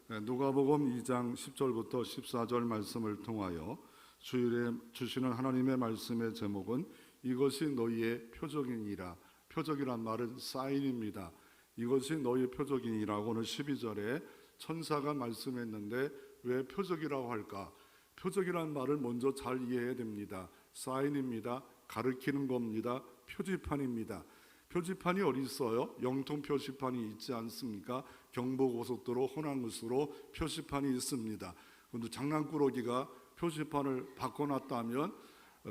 누가복음 2장 10절부터 14절 말씀을 통하여 주일에 주시는 하나님의 말씀의 제목은 이것이 너희의 표적이니라. 표적이란 말은 사인입니다. 이것이 너희의 표적이니라고는 12절에 천사가 말씀했는데 왜 표적이라고 할까? 표적이란 말을 먼저 잘 이해해야 됩니다. 사인입니다. 가르치는 겁니다. 표지판입니다. 표지판이 어디 있어요? 영통 표지판이 있지 않습니까? 경부고속도로 호남고속도로 표지판이 있습니다. 그런데 장난꾸러기가 표지판을 바꿔놨다면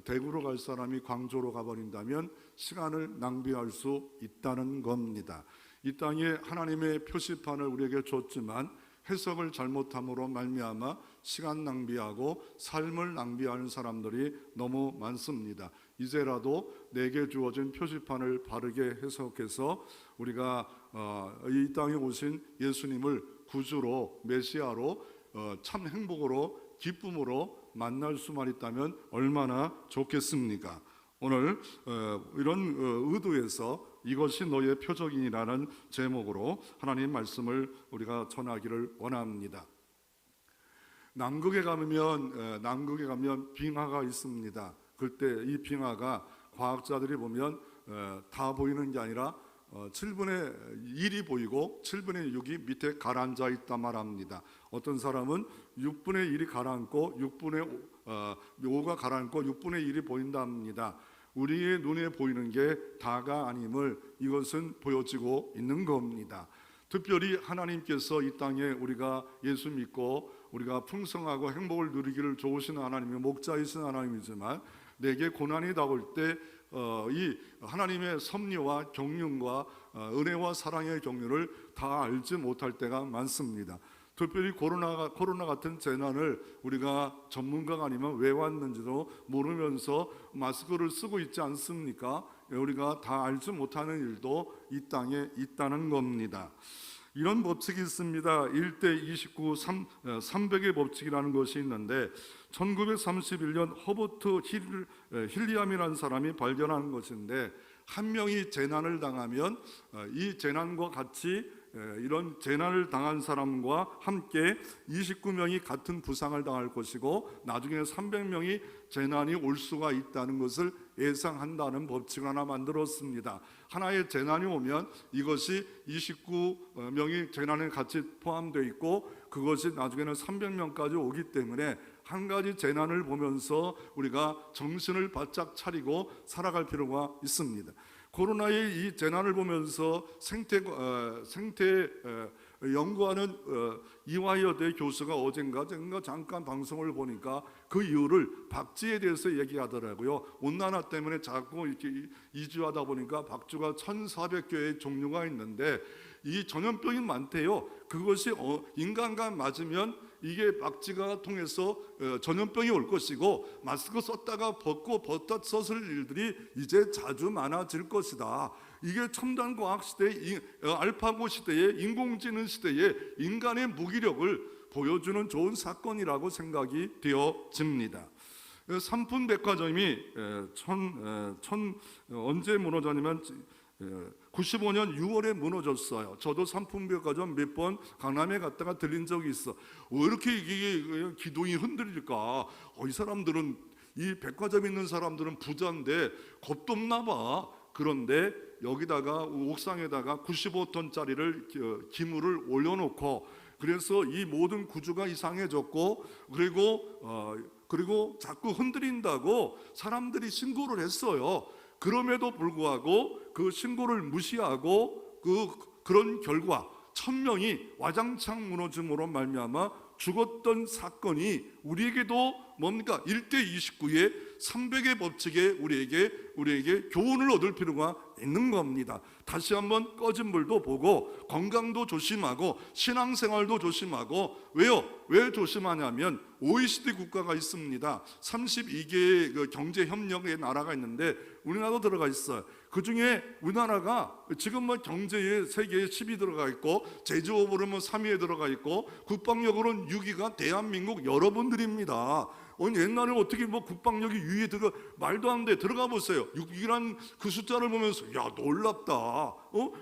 대구로 갈 사람이 광주로 가버린다면 시간을 낭비할 수 있다는 겁니다. 이 땅에 하나님의 표지판을 우리에게 줬지만 해석을 잘못함으로 말미암아 시간 낭비하고 삶을 낭비하는 사람들이 너무 많습니다. 이제라도 내게 주어진 표지판을 바르게 해석해서 우리가 이 땅에 오신 예수님을 구주로 메시아로 참 행복으로 기쁨으로 만날 수만 있다면 얼마나 좋겠습니까? 오늘 이런 의도에서 이것이 너의 표적이라는 제목으로 하나님 말씀을 우리가 전하기를 원합니다. 남극에 가면 빙하가 있습니다. 그때 이 빙하가 과학자들이 보면 다 보이는 게 아니라 7분의 1이 보이고 7분의 6이 밑에 가라앉아 있단 말합니다. 어떤 사람은 6분의 1이 가라앉고 5가 가라앉고 6분의 1이 보인답니다. 우리의 눈에 보이는 게 다가 아님을 이것은 보여지고 있는 겁니다. 특별히 하나님께서 이 땅에 우리가 예수 믿고 우리가 풍성하고 행복을 누리기를 좋으신 하나님이 목자이신 하나님이지만 내게 고난이 다가올 때 이 하나님의 섭리와 경륜과 은혜와 사랑의 경륜을 다 알지 못할 때가 많습니다. 특별히 코로나 같은 재난을 우리가 전문가가 아니면 왜 왔는지도 모르면서 마스크를 쓰고 있지 않습니까? 우리가 다 알지 못하는 일도 이 땅에 있다는 겁니다. 이런 법칙이 있습니다. 1대 29 300의 법칙이라는 것이 있는데 1931년 허버트 힐리암이라는 사람이 발견한 것인데 한 명이 재난을 당하면 이 재난과 같이 이런 재난을 당한 사람과 함께 29명이 같은 부상을 당할 것이고 나중에 300명이 재난이 올 수가 있다는 것을 예상한다는 법칙을 하나 만들었습니다. 하나의 재난이 오면 이것이 29명이 재난에 같이 포함되어 있고 그것이 나중에는 300명까지 오기 때문에 한 가지 재난을 보면서 우리가 정신을 바짝 차리고 살아갈 필요가 있습니다. 코로나의 이 재난을 보면서 생태 연구하는 이화여대 교수가 어젠가 잠깐 방송을 보니까 그 이유를 박쥐에 대해서 얘기하더라고요. 온난화 때문에 자꾸 이렇게 이주하다 보니까 박쥐가 1,400개의 종류가 있는데 이 전염병이 많대요. 그것이 인간과 맞으면 이게 박쥐가 통해서 전염병이 올 것이고 마스크 썼다가 벗고 벗다 썼을 일들이 이제 자주 많아질 것이다. 이게 첨단 과학 시대에 알파고 시대에 인공지능 시대에 인간의 무기력을 보여주는 좋은 사건이라고 생각이 되어집니다. 삼풍백화점이 언제 무너졌냐면 95년 6월에 무너졌어요. 저도 삼풍백화점 몇 번 강남에 갔다가 들린 적이 있어. 왜 이렇게 이게 기둥이 흔들릴까? 이 사람들은 이 백화점 있는 사람들은 부자인데 겁도 없나 봐. 그런데 여기다가 옥상에다가 95톤짜리를 기물을 올려놓고 그래서 이 모든 구조가 이상해졌고 그리고 자꾸 흔들린다고 사람들이 신고를 했어요. 그럼에도 불구하고 그 신고를 무시하고 그런 결과 1,000명이 와장창 무너짐으로 말미암아 죽었던 사건이 우리에게도 뭡니까? 1대 29의 300의 법칙에 우리에게 교훈을 얻을 필요가 있는 겁니다. 다시 한번 꺼진 불도 보고 건강도 조심하고 신앙생활도 조심하고 왜요? 왜 조심하냐면 OECD 국가가 있습니다. 32개의 그 경제협력의 나라가 있는데 우리나라도 들어가 있어요. 그 중에 우리나라가 지금 경제에 세계에 10위 들어가 있고 제조업으로는 3위에 들어가 있고 국방력으로는 6위가 대한민국 여러분들입니다. 옛날에 어떻게 국방력이 6위에 들어가 말도 안 돼. 들어가 보세요. 6위란 그 숫자를 보면서 야 놀랍다.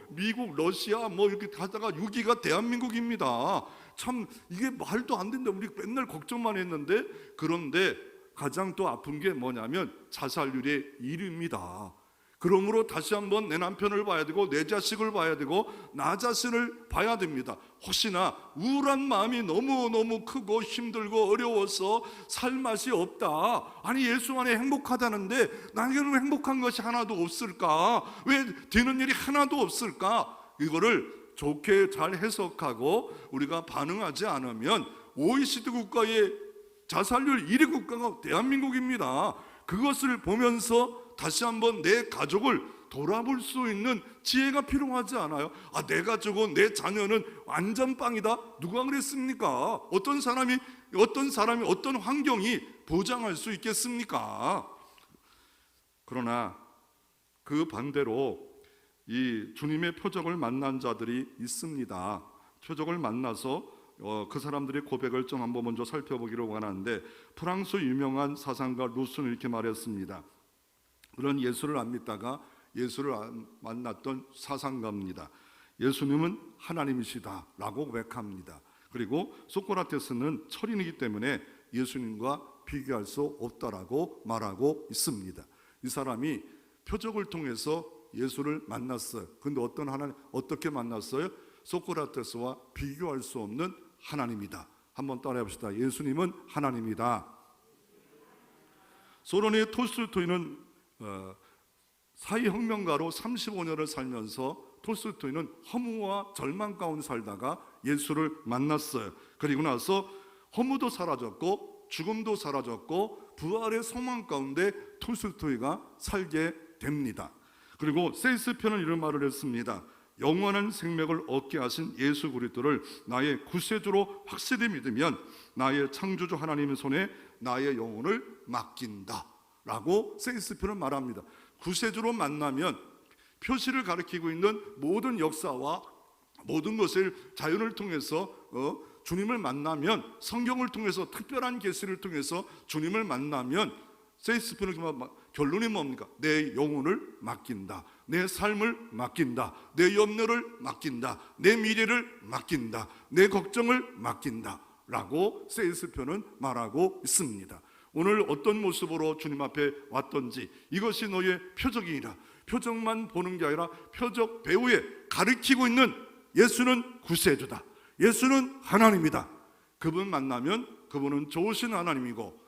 미국, 러시아 이렇게 하다가 6위가 대한민국입니다. 참 이게 말도 안 된다. 우리 맨날 걱정만 했는데. 그런데 가장 또 아픈 게 뭐냐면 자살률의 1위입니다. 그러므로 다시 한번 내 남편을 봐야 되고 내 자식을 봐야 되고 나 자신을 봐야 됩니다. 혹시나 우울한 마음이 너무너무 크고 힘들고 어려워서 살 맛이 없다. 아니 예수 안에 행복하다는데 나에게는 행복한 것이 하나도 없을까? 왜 되는 일이 하나도 없을까? 이거를 좋게 잘 해석하고 우리가 반응하지 않으면 OECD 국가의 자살률 1위 국가가 대한민국입니다. 그것을 보면서 다시 한번 내 가족을 돌아볼 수 있는 지혜가 필요하지 않아요? 내 가족은, 내 자녀는 완전 빵이다. 누가 그랬습니까? 어떤 사람이 어떤 환경이 보장할 수 있겠습니까? 그러나 그 반대로 이 주님의 표적을 만난 자들이 있습니다. 표적을 만나서 그 사람들의 고백을 좀 한번 먼저 살펴보기로 원하는데, 프랑스 유명한 사상가 루스는 이렇게 말했습니다. 그런 예수를 안 믿다가 예수를 만났던 사상가입니다. 예수님은 하나님이시다 라고 고백합니다. 그리고 소크라테스는 철인이기 때문에 예수님과 비교할 수 없다라고 말하고 있습니다. 이 사람이 표적을 통해서 예수를 만났어요. 근데 어떻게 만났어요? 소크라테스와 비교할 수 없는 하나님이다. 한번 따라해 봅시다. 예수님은 하나님이다. 소련의 톨스토이는 사회혁명가로 35년을 살면서 톨스토이는 허무와 절망 가운데 살다가 예수를 만났어요. 그리고 나서 허무도 사라졌고 죽음도 사라졌고 부활의 소망 가운데 톨스토이가 살게 됩니다. 그리고 세이스편은 이런 말을 했습니다. 영원한 생명을 얻게 하신 예수 그리스도를 나의 구세주로 확실히 믿으면 나의 창조주 하나님의 손에 나의 영혼을 맡긴다 라고 세이스편은 말합니다. 구세주로 만나면 표시를 가리키고 있는 모든 역사와 모든 것을 자연을 통해서 주님을 만나면, 성경을 통해서 특별한 계시를 통해서 주님을 만나면 세이스편의 결론이 뭡니까? 내 영혼을 맡긴다, 내 삶을 맡긴다, 내 염려를 맡긴다, 내 미래를 맡긴다, 내 걱정을 맡긴다 라고 세이스편은 말하고 있습니다. 오늘 어떤 모습으로 주님 앞에 왔던지 이것이 너의 표적이니라. 표적만 보는 게 아니라 표적 배후에 가르치고 있는 예수는 구세주다, 예수는 하나님이다. 그분 만나면 그분은 좋으신 하나님이고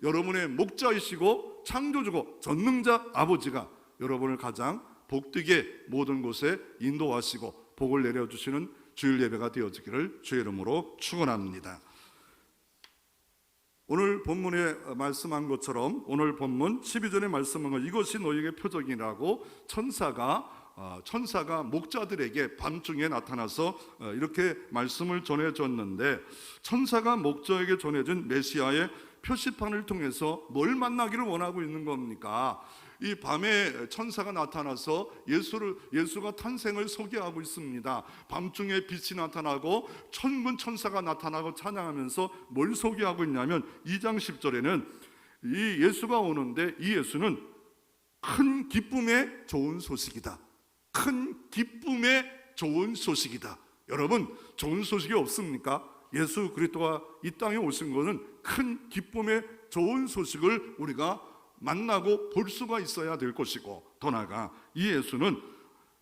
여러분의 목자이시고 창조주고 전능자 아버지가 여러분을 가장 복되게 모든 곳에 인도하시고 복을 내려주시는 주일 예배가 되어지기를 주의 이름으로 축원합니다. 오늘 본문에 말씀한 것처럼 오늘 본문 12절에 말씀한 것, 이것이 너희에게 표적이라고 천사가 목자들에게 밤중에 나타나서 이렇게 말씀을 전해줬는데, 천사가 목자에게 전해준 메시아의 표시판을 통해서 뭘 만나기를 원하고 있는 겁니까? 이 밤에 천사가 나타나서 예수가 탄생을 소개하고 있습니다. 밤중에 빛이 나타나고 천군 천사가 나타나고 찬양하면서 뭘 소개하고 있냐면 2장 10절에는 이 예수가 오는데 이 예수는 큰 기쁨의 좋은 소식이다. 큰 기쁨의 좋은 소식이다. 여러분, 좋은 소식이 없습니까? 예수 그리스도가 이 땅에 오신 것은 큰 기쁨의 좋은 소식을 우리가 만나고 볼 수가 있어야 될 것이고, 더 나아가 이 예수는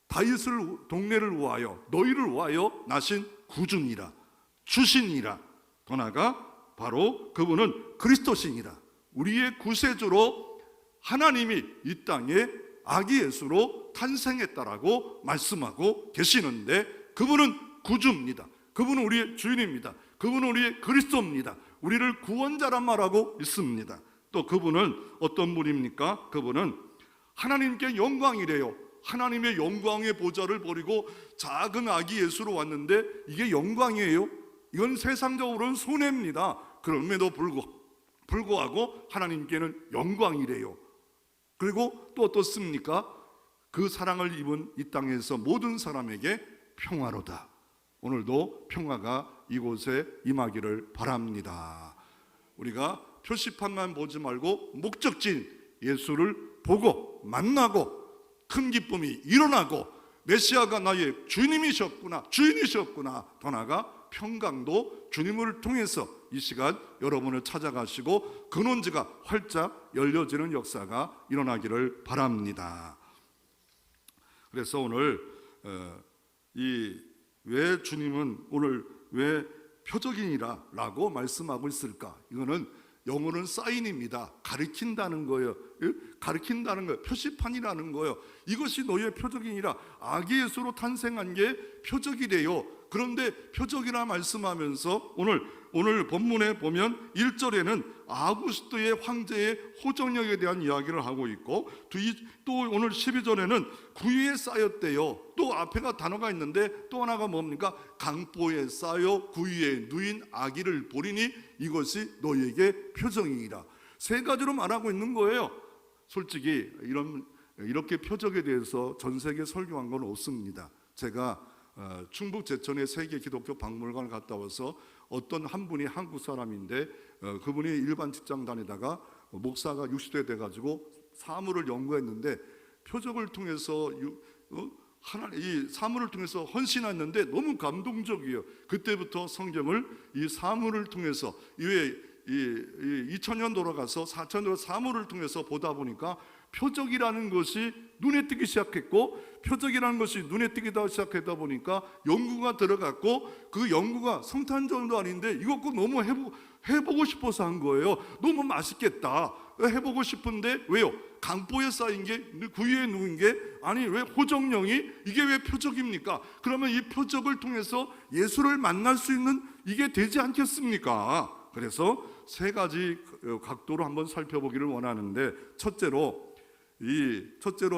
다윗을 동네를 위하여 너희를 위하여 나신 구주니라, 주신이라. 더 나아가 바로 그분은 그리스도신이라. 우리의 구세주로 하나님이 이 땅에 아기 예수로 탄생했다라고 말씀하고 계시는데, 그분은 구주입니다. 그분은 우리의 주인입니다. 그분은 우리의 그리스도입니다. 우리를 구원자란 말하고 있습니다. 또 그분은 어떤 분입니까? 그분은 하나님께 영광이래요. 하나님의 영광의 보좌를 버리고 작은 아기 예수로 왔는데 이게 영광이에요? 이건 세상적으로는 손해입니다. 그럼에도 불구하고 하나님께는 영광이래요. 그리고 또 어떻습니까? 그 사랑을 입은 이 땅에서 모든 사람에게 평화로다. 오늘도 평화가 이곳에 임하기를 바랍니다. 우리가 표시판만 보지 말고 목적지인 예수를 보고 만나고 큰 기쁨이 일어나고 메시아가 나의 주님이셨구나, 주인이셨구나, 더 나아가 평강도 주님을 통해서 이 시간 여러분을 찾아가시고 근원지가 활짝 열려지는 역사가 일어나기를 바랍니다. 그래서 오늘 왜 주님은 오늘 왜 표적이니라 라고 말씀하고 있을까? 이거는 영어는 사인입니다. 가리킨다는 거예요. 가리킨다는 거예요. 표시판이라는 거예요. 이것이 너희의 표적이니라. 아기 예수로 탄생한 게 표적이래요. 그런데 표적이라 말씀하면서 오늘 본문에 보면 1절에는 아구스토의 황제의 호정력에 대한 이야기를 하고 있고, 또 오늘 12절에는 구유에 쌓였대요. 또 앞에가 단어가 있는데 또 하나가 뭡니까? 강보에 쌓여 구유에 누인 아기를 보리니 이것이 너희에게 표적이니라. 세 가지로 말하고 있는 거예요. 솔직히 이렇게 표적에 대해서 전 세계 설교한 건 없습니다. 제가 충북 제천의 세계 기독교 박물관을 갔다 와서 어떤 한 분이 한국 사람인데 그분이 일반 직장 다니다가 목사가 60대 돼가지고 사물을 연구했는데 표적을 통해서 이 사물을 통해서 헌신했는데 너무 감동적이에요. 그때부터 성경을 이 사물을 통해서 2000년 돌아가서 4000년 사물을 통해서 보다 보니까 표적이라는 것이 눈에 띄기 시작했고, 표적이라는 것이 눈에 띄기 시작하다 보니까 연구가 들어갔고, 그 연구가 성탄절도 아닌데 이것 너무 해보고 싶어서 한 거예요. 너무 맛있겠다, 해보고 싶은데 왜요? 강보에 쌓인 게, 구유에 누운 게, 아니 왜 호정령이 이게 왜 표적입니까? 그러면 이 표적을 통해서 예수를 만날 수 있는 이게 되지 않겠습니까? 그래서 세 가지 각도로 한번 살펴보기를 원하는데, 첫째로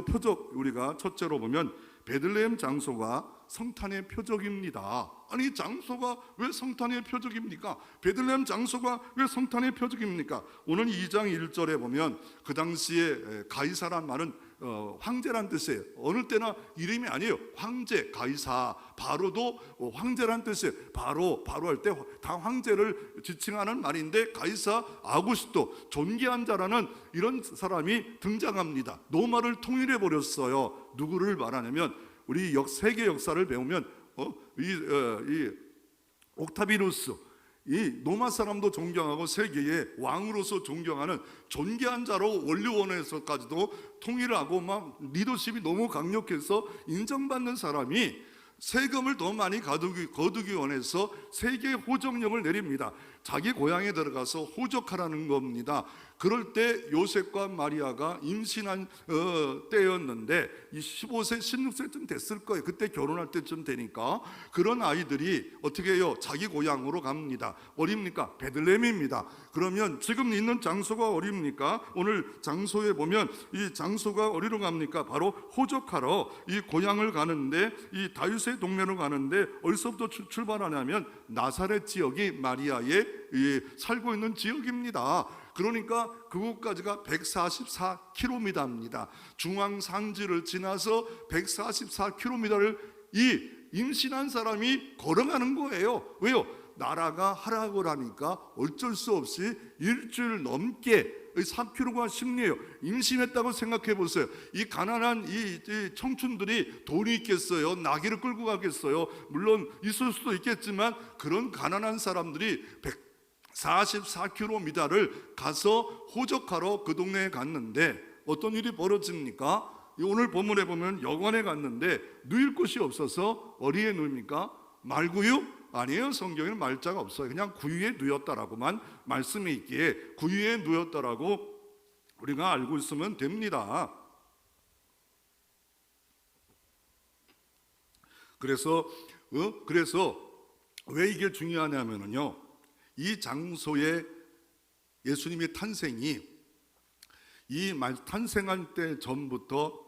표적, 우리가 첫째로 보면 베들레헴 장소가 성탄의 표적입니다. 아니 장소가 왜 성탄의 표적입니까? 베들레헴 장소가 왜 성탄의 표적입니까? 오늘 2장 1절에 보면 그 당시에 가이사란 말은 황제란 뜻이에요. 어느 때나 이름이 아니에요. 황제, 가이사, 바로도 황제란 뜻이에요. 바로 할 때 다 황제를 지칭하는 말인데, 가이사 아구스토, 존귀한 자라는 이런 사람이 등장합니다. 로마를 통일해 버렸어요. 누구를 말하냐면, 우리 세계 역사를 배우면 이 옥타비누스, 이 로마 사람도 존경하고 세계의 왕으로서 존경하는 존귀한 자로 원료원에서까지도 통일을 하고 막 리더십이 너무 강력해서 인정받는 사람이 세금을 더 많이 거두기 원해서 세계 호적령을 내립니다. 자기 고향에 들어가서 호적하라는 겁니다. 그럴 때 요셉과 마리아가 임신한 때였는데 이 15세, 16세쯤 됐을 거예요. 그때 결혼할 때쯤 되니까 그런 아이들이 어떻게 해요? 자기 고향으로 갑니다. 어딥니까? 베들레헴입니다. 그러면 지금 있는 장소가 어딥니까? 오늘 장소에 보면 이 장소가 어디로 갑니까? 바로 호적하러 이 고향을 가는데, 이 다윗의 동네로 가는데 어디서부터 출발하냐면 나사렛 지역이 마리아의 살고 있는 지역입니다. 그러니까 그곳까지가 144km입니다. 중앙 산지를 지나서 144km를 이 임신한 사람이 걸어가는 거예요. 왜요? 나라가 하락을 하니까 어쩔 수 없이 일주일 넘게 3km가 심리해요. 임신했다고 생각해 보세요. 이 가난한 이 청춘들이 돈이 있겠어요? 나귀를 끌고 가겠어요? 물론 있을 수도 있겠지만 그런 가난한 사람들이 144km를 가서 호적하러 그 동네에 갔는데 어떤 일이 벌어집니까? 오늘 본문에 보면 여관에 갔는데 누일 곳이 없어서 어디에 누입니까? 말구유? 아니에요. 성경에는 말자가 없어요. 그냥 구유에 누였다라고만 말씀이 있기에 구유에 누였다라고 우리가 알고 있으면 됩니다. 그래서 왜 이게 중요하냐면요, 이 장소에 예수님의 탄생이 탄생할 때 전부터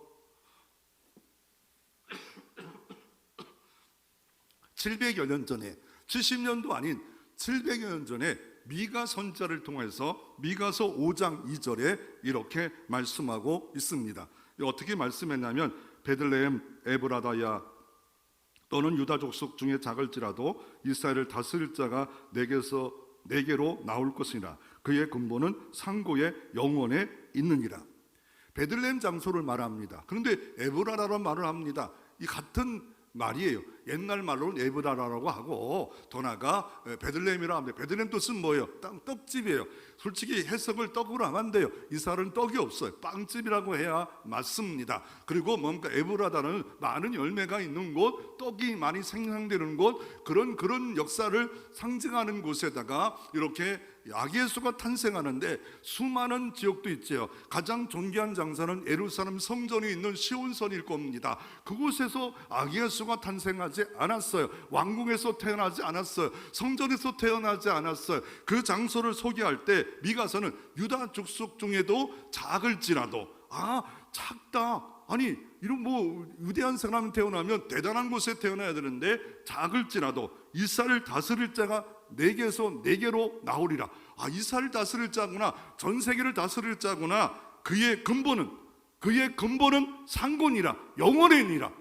700여 년 전에, 70년도 아닌 700여 년 전에 미가 선자를 통해서 미가서 5장 2절에 이렇게 말씀하고 있습니다. 어떻게 말씀했냐면, 베들레헴 에브라다야, 또는 유다 족속 중에 작을지라도 이스라엘을 다스릴 자가 내게로 나올 것이라. 그의 근본은 상고의 영원에 있느니라. 베들레헴 장소를 말합니다. 그런데 에브라라는 말을 합니다. 이 같은 말이에요. 옛날 말로는 에브라라고 하고 더 나아가 베들레헴이라 합니다. 베들레헴 뜻은 뭐예요? 떡집이에요. 솔직히 해석을 떡으로 하면 안 돼요. 이스라엘은 떡이 없어요. 빵집이라고 해야 맞습니다. 그리고 뭔가 에브라다는 많은 열매가 있는 곳, 떡이 많이 생산되는 곳, 그런 역사를 상징하는 곳에다가 이렇게 아기 예수가 탄생하는데 수많은 지역도 있죠. 가장 존귀한 장사는 예루살렘 성전이 있는 시온산일 겁니다. 그곳에서 아기 예수가 탄생하지 않았어요. 왕궁에서 태어나지 않았어요. 성전에서 태어나지 않았어요. 그 장소를 소개할 때 미가서는 유다 족속 중에도 작을지라도, 작다, 아니 이런 위대한 사람이 태어나면 대단한 곳에 태어나야 되는데 작을지라도 이스라엘 다스릴 자가 내게서 내게로 나오리라. 이스라엘 다스릴 자구나, 전 세계를 다스릴 자구나. 그의 근본은 상권이라, 영원이니라.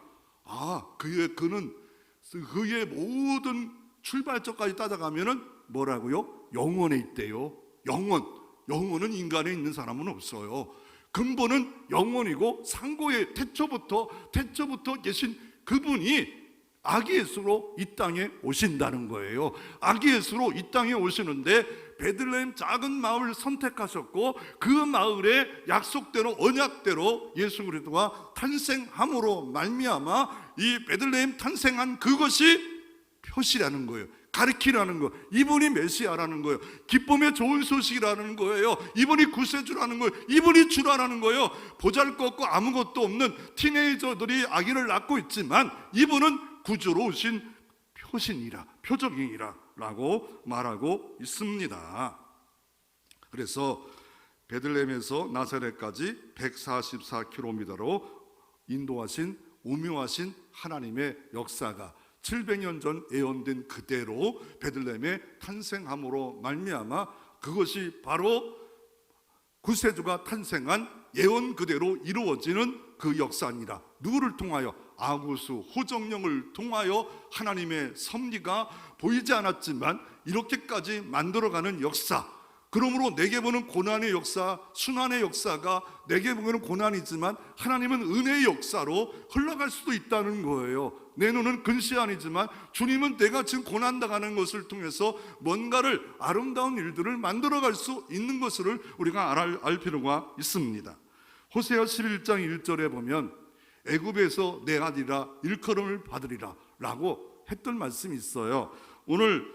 그의 모든 출발점까지 따져가면은 뭐라고요? 영원에 있대요. 영원은 인간에 있는 사람은 없어요. 근본은 영원이고 상고의 태초부터 계신 그분이 아기 예수로 이 땅에 오신다는 거예요. 아기 예수로 이 땅에 오시는데 베들레헴 작은 마을을 선택하셨고 그 마을의 약속대로, 언약대로 예수 그리스도가 탄생함으로 말미암아 이 베들레헴 탄생한 그것이 표시라는 거예요. 가르치라는 거, 이분이 메시아라는 거예요. 기쁨의 좋은 소식이라는 거예요. 이분이 구세주라는 거예요. 이분이 주라는 거예요. 보잘것없고 아무것도 없는 티네이저들이 아기를 낳고 있지만 이분은 구주로 오신 표적이라 라고 말하고 있습니다. 그래서 베들레헴에서 나사렛까지 144km로 인도하신 오묘하신 하나님의 역사가 700년 전 예언된 그대로 베들레헴에 탄생함으로 말미암아 그것이 바로 구세주가 탄생한 예언 그대로 이루어지는 그 역사입니다. 누구를 통하여? 아구수 호정령을 통하여 하나님의 섭리가 보이지 않았지만 이렇게까지 만들어가는 역사. 그러므로 내게 보는 고난의 역사, 순환의 역사가 내게 보면 고난이지만 하나님은 은혜의 역사로 흘러갈 수도 있다는 거예요. 내 눈은 근시 아니지만 주님은 내가 지금 고난당하는 것을 통해서 뭔가를 아름다운 일들을 만들어갈 수 있는 것을 우리가 알 필요가 있습니다. 호세아 11장 1절에 보면 애굽에서 내 아들이라 일컬음을 받으리라 라고 했던 말씀이 있어요. 오늘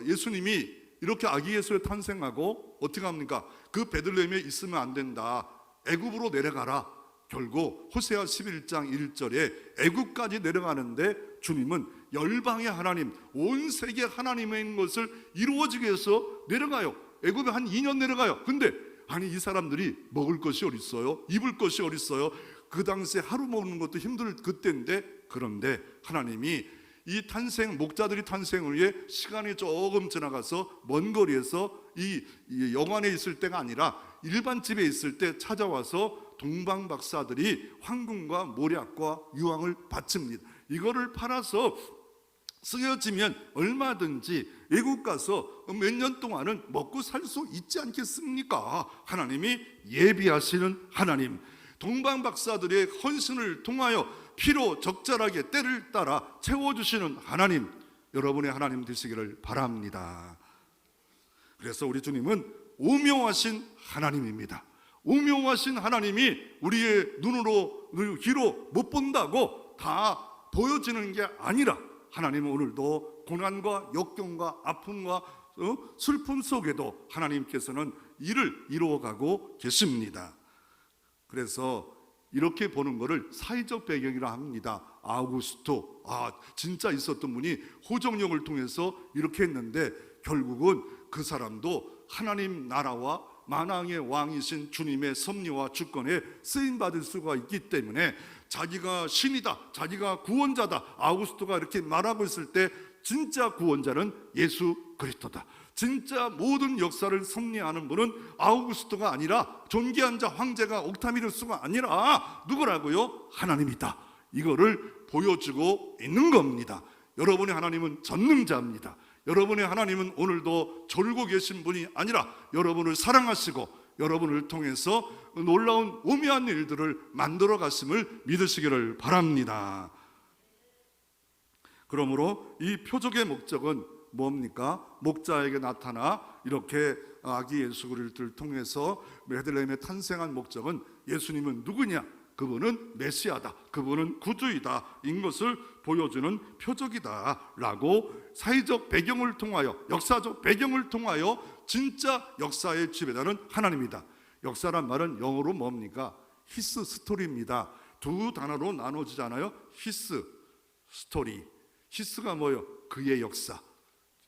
예수님이 이렇게 아기 예수에 탄생하고 어떻게 합니까? 그 베들레헴에 있으면 안 된다. 애굽으로 내려가라. 결국 호세아 11장 1절에 애굽까지 내려가는데 주님은 열방의 하나님, 온 세계 하나님인 것을 이루어지기 위해서 내려가요. 애굽에 한 2년 내려가요. 근데 이 사람들이 먹을 것이 어딨어요? 입을 것이 어딨어요? 그 당시에 하루 먹는 것도 힘들 그때인데, 그런데 하나님이 이 목자들이 탄생을 위해 시간이 조금 지나가서 먼 거리에서 이 영안에 있을 때가 아니라 일반 집에 있을 때 찾아와서 동방 박사들이 황금과 모략과 유황을 바칩니다. 이거를 팔아서 쓰여지면 얼마든지 외국 가서 몇 년 동안은 먹고 살 수 있지 않겠습니까? 하나님이 예비하시는 하나님, 동방 박사들의 헌신을 통하여 피로 적절하게 때를 따라 채워주시는 하나님, 여러분의 하나님 되시기를 바랍니다. 그래서 우리 주님은 오묘하신 하나님입니다. 오묘하신 하나님이 우리의 눈으로 귀로 못 본다고 다 보여지는 게 아니라 하나님은 오늘도 고난과 역경과 아픔과 슬픔 속에도 하나님께서는 일을 이루어가고 계십니다. 그래서 이렇게 보는 것을 사회적 배경이라 합니다. 아우구스토, 진짜 있었던 분이 호정령을 통해서 이렇게 했는데 결국은 그 사람도 하나님 나라와 만왕의 왕이신 주님의 섭리와 주권에 쓰임받을 수가 있기 때문에 자기가 신이다, 자기가 구원자다, 아우구스토가 이렇게 말하고 있을 때 진짜 구원자는 예수 그리스도다. 진짜 모든 역사를 섭리하는 분은 아우구스토가 아니라 존귀한 자 황제가 옥타미누스가 아니라 누구라고요? 하나님이다. 이거를 보여주고 있는 겁니다. 여러분의 하나님은 전능자입니다. 여러분의 하나님은 오늘도 졸고 계신 분이 아니라 여러분을 사랑하시고 여러분을 통해서 놀라운 오묘한 일들을 만들어 갔음을 믿으시기를 바랍니다. 그러므로 이 표적의 목적은 뭡니까? 목자에게 나타나 이렇게 아기 예수 그리스도를 통해서 베들레헴에 탄생한 목적은 예수님은 누구냐? 그분은 메시아다, 그분은 구주이다 인 것을 보여주는 표적이다 라고 사회적 배경을 통하여, 역사적 배경을 통하여 진짜 역사의 지배자는 하나님이다. 역사란 말은 영어로 뭡니까? 히스 스토리입니다. 두 단어로 나눠지잖아요. 히스 스토리. 히스가 뭐예요? 그의 역사.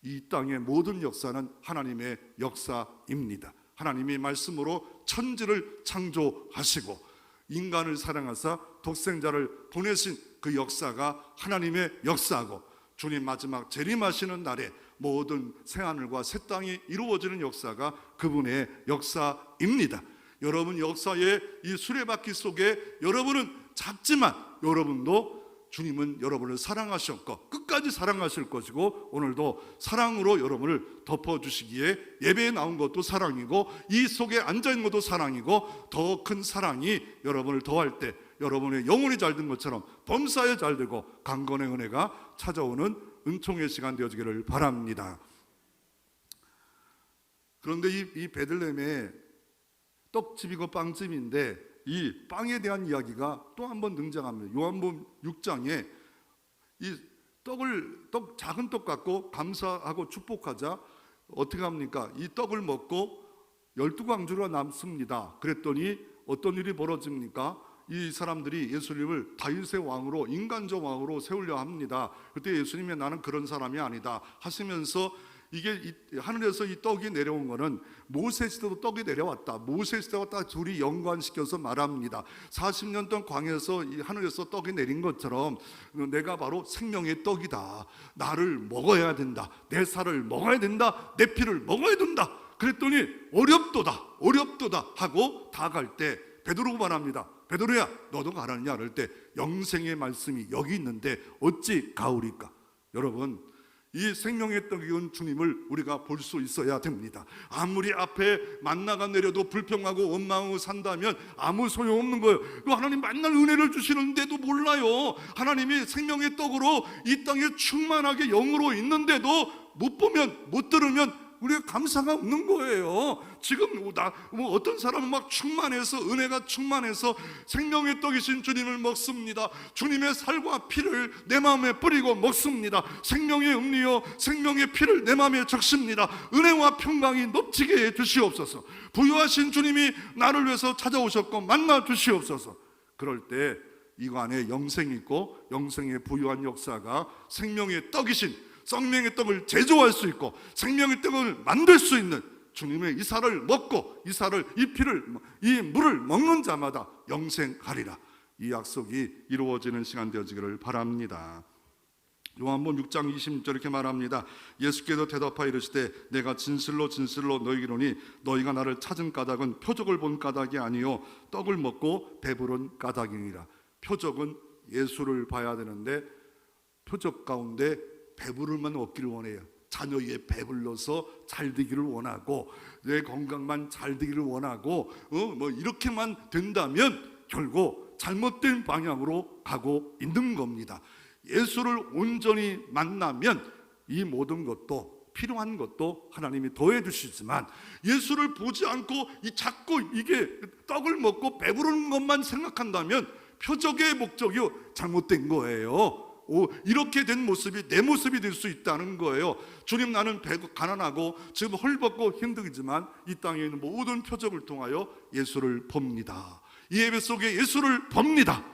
이 땅의 모든 역사는 하나님의 역사입니다. 하나님이 말씀으로 천지를 창조하시고 인간을 사랑하사 독생자를 보내신 그 역사가 하나님의 역사고, 주님 마지막 재림하시는 날에 모든 새하늘과 새 땅이 이루어지는 역사가 그분의 역사입니다. 여러분 역사의 이 수레바퀴 속에 여러분은 작지만 여러분도 주님은 여러분을 사랑하셨고 끝까지 사랑하실 것이고, 오늘도 사랑으로 여러분을 덮어주시기에 예배에 나온 것도 사랑이고 이 속에 앉아있는 것도 사랑이고, 더 큰 사랑이 여러분을 더할 때 여러분의 영혼이 잘된 것처럼 범사에 잘되고 강건의 은혜가 찾아오는 은총의 시간 되어지기를 바랍니다. 그런데 이 베들레헴에 떡집이고 빵집인데 이 빵에 대한 이야기가 또 한 번 등장합니다. 요한복음 6장에 이 작은 떡 갖고 감사하고 축복하자 어떻게 합니까? 이 떡을 먹고 12광주가 남습니다. 그랬더니 어떤 일이 벌어집니까? 이 사람들이 예수님을 다윗의 왕으로, 인간적 왕으로 세우려 합니다. 그때 예수님이 나는 그런 사람이 아니다 하시면서, 이게 하늘에서 이 떡이 내려온 거는 모세 시대도 떡이 내려왔다, 모세 시대와 딱 둘이 연관시켜서 말합니다. 40년 동안 광야에서 이 하늘에서 떡이 내린 것처럼 내가 바로 생명의 떡이다, 나를 먹어야 된다, 내 살을 먹어야 된다, 내 피를 먹어야 된다. 그랬더니 어렵도다 하고 다 갈 때 베드로가 말합니다. 베드로야, 너도 가라느냐? 그럴 때 영생의 말씀이 여기 있는데 어찌 가오리까? 여러분, 이 생명의 떡이온 주님을 우리가 볼 수 있어야 됩니다. 아무리 앞에 만나가 내려도 불평하고 원망하고 산다면 아무 소용없는 거예요. 하나님 만날 은혜를 주시는데도 몰라요. 하나님이 생명의 떡으로 이 땅에 충만하게 영으로 있는데도 못 보면, 못 들으면 우리가 감사가 없는 거예요. 지금 어떤 사람은 막 충만해서, 은혜가 충만해서 생명의 떡이신 주님을 먹습니다. 주님의 살과 피를 내 마음에 뿌리고 먹습니다. 생명의 음료요, 생명의 피를 내 마음에 적십니다. 은혜와 평강이 넘치게 해 주시옵소서. 부유하신 주님이 나를 위해서 찾아오셨고 만나 주시옵소서. 그럴 때 이거 안에 영생이 있고, 영생의 부유한 역사가 생명의 떡이신, 생명의 떡을 제조할 수 있고 생명의 떡을 만들 수 있는 주님의 이 살을 먹고 이 피를, 이 물을 먹는 자마다 영생하리라. 이 약속이 이루어지는 시간 되어지기를 바랍니다. 요한복음 6장 20절 이렇게 말합니다. 예수께서 대답하여 이르시되 내가 진실로 진실로 너희에게 이르노니 너희가 나를 찾은 까닭은 표적을 본 까닭이 아니요 떡을 먹고 배부른 까닭이니라. 표적은 예수를 봐야 되는데 표적 가운데 배부를만 얻기를 원해요. 자녀의 배불러서 잘 되기를 원하고 내 건강만 잘 되기를 원하고 이렇게만 된다면 결국 잘못된 방향으로 가고 있는 겁니다. 예수를 온전히 만나면 이 모든 것도, 필요한 것도 하나님이 더해 주시지만, 예수를 보지 않고 자꾸 이게 떡을 먹고 배부르는 것만 생각한다면 표적의 목적이 잘못된 거예요. 이렇게 된 모습이 내 모습이 될 수 있다는 거예요. 주님, 나는 가난하고 지금 헐벗고 힘들지만 이 땅에 있는 모든 표적을 통하여 예수를 봅니다. 이 예배 속에 예수를 봅니다.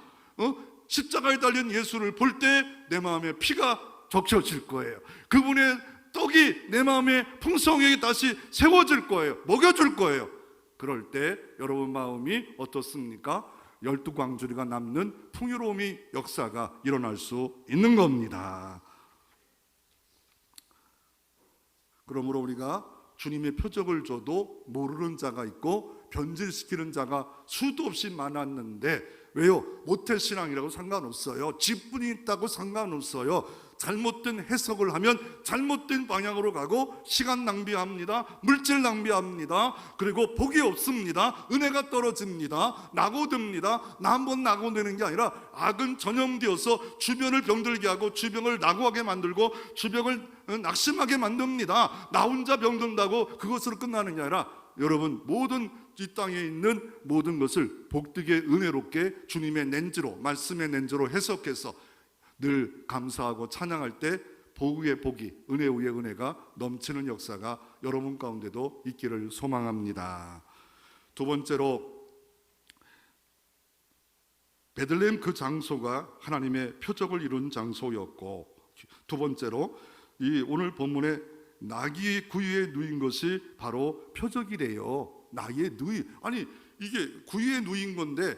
십자가에 달린 예수를 볼 때 내 마음에 피가 적셔질 거예요. 그분의 떡이 내 마음에 풍성하게 다시 세워질 거예요. 먹여줄 거예요. 그럴 때 여러분 마음이 어떻습니까? 12광주리가 남는 풍요로움이 역사가 일어날 수 있는 겁니다. 그러므로 우리가 주님의 표적을 줘도 모르는 자가 있고 변질시키는 자가 수도 없이 많았는데, 왜요? 모태신앙이라고 상관없어요. 직분이 있다고 상관없어요. 잘못된 해석을 하면 잘못된 방향으로 가고 시간 낭비합니다. 물질 낭비합니다. 그리고 복이 없습니다. 은혜가 떨어집니다. 낙오듭니다. 나 한번 낙오되는 게 아니라 악은 전염되어서 주변을 병들게 하고 주변을 낙오하게 만들고 주변을 낙심하게 만듭니다. 나 혼자 병든다고 그것으로 끝나는 게 아니라 여러분 모든 이 땅에 있는 모든 것을 복되게 은혜롭게 주님의 렌즈로, 말씀의 렌즈로 해석해서 늘 감사하고 찬양할 때 복 위에 복이, 은혜 위에 은혜가 넘치는 역사가 여러분 가운데도 있기를 소망합니다. 두 번째로 베들레헴 그 장소가 하나님의 표적을 이룬 장소였고, 두 번째로 이 오늘 본문에 나귀의 구유에 누인 것이 바로 표적이래요. 나귀의 누이, 아니 이게 구유에 누인 건데